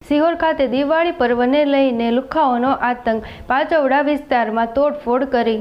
સિહોર ખાતે દિવાળી પર્વને લઈને લુખ્ખાઓનો આતંક, પાચોડા વિસ્તારમાં તોડફોડ કરી।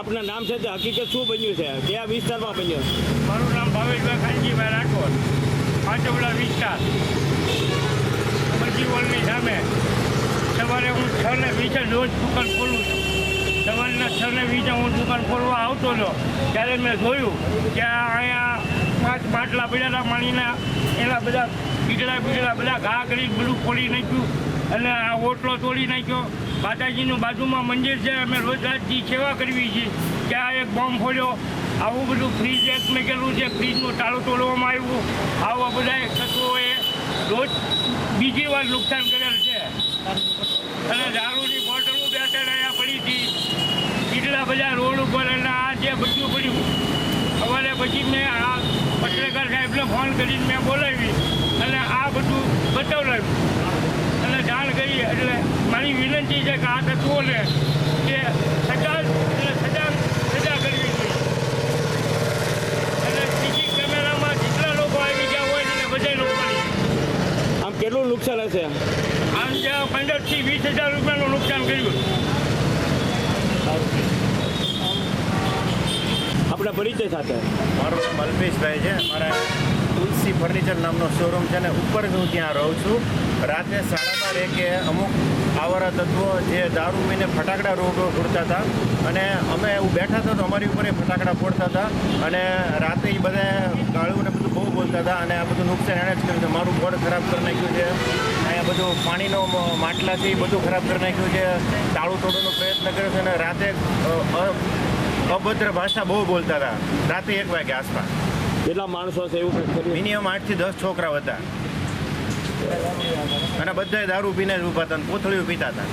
આપના નામ છે, હકીકત શું બન્યું છે, કયા વિસ્તારમાં બન્યું? મારું નામ ભાવેશભાઈ ખાનજીભાઈ રાઠોડ, પાંચોડા વિસ્તાર, અમરજી હોલની સામે। સવારે હું 6:20 રોજ દુકાન ખોલું છું। સવારના 6:20 હું દુકાન ખોલવા આવતો હતો ત્યારે મેં જોયું કે અહીંયા 5 બાટલા પડ્યા પાણીના, એના બધા બીજડા બધા ઘા કરી બધું ખોલી નાખ્યું અને આ ઓટલો તોડી નાખ્યો। માતાજીનું બાજુમાં મંદિર છે, અમે રોજ રાતથી સેવા કરવી છીએ કે આ એક બોમ્બ ફોડ્યો, આવું બધું ફ્રીજ એક મેકેલું છે, ફ્રીજનું તાળું તોડવામાં આવ્યું, આવા બધા તત્વોએ રોજ બીજી વાર નુકસાન કરેલ છે। અને દારૂની બોટલો 2-3 અહીંયા પડી હતી, કેટલા બધા રોડ ઉપર, અને આ જે બધું પડ્યું। સવારે પછી મેં આ પત્રકાર સાહેબને ફોન કરીને મેં બોલાવી અને આ બધું બતાવડાવ્યું અને જાણ કરી। એટલે મારી વિનંતી છે કે આ તત્વોને કે સજા કરવી જોઈએ અને સીસી કેમેરામાં જેટલા લોકો આવી ગયા હોય એને બધા લોકોની। આમ કેટલું નુકસાન હશે? આમ જ્યાં 15,000 થી 20,000 રૂપિયાનું નુકસાન કર્યું। આપણા પરિચય સાથે? મારું નામ અલ્પેશભાઈ છે, મારા તુલસી ફર્નિચર નામનો શોરૂમ છે ને ઉપર હું ત્યાં રહું છું। રાતે 12:30 અમુક આવારા તત્વો જે દારૂ પીને ફટાકડા રોડ ફોડતા હતા અને અમે એવું બેઠા હતા તો અમારી ઉપર ફટાકડા ફોડતા હતા અને રાતે એ બધા ગાળું ને બધું બહુ બોલતા હતા અને આ બધું નુકસાન એણે જ કર્યું છે। મારું બોર્ડ ખરાબ કરી નાખ્યું છે, અહીંયા બધું પાણીનો માટલા છે એ બધું ખરાબ કરી નાખ્યું છે, તાળું તોડવાનો પ્રયત્ન કર્યો છે અને રાતે અભદ્ર ભાષા બહુ બોલતા હતા રાતે 1 વાગે આસપાસ। કેટલા માણસો છે એવું? મિનિમમ 8 થી 10 છોકરા હતા અને બધાય દારૂ પીને જ ઊભા હતા, કોથળીઓ પીતા હતા।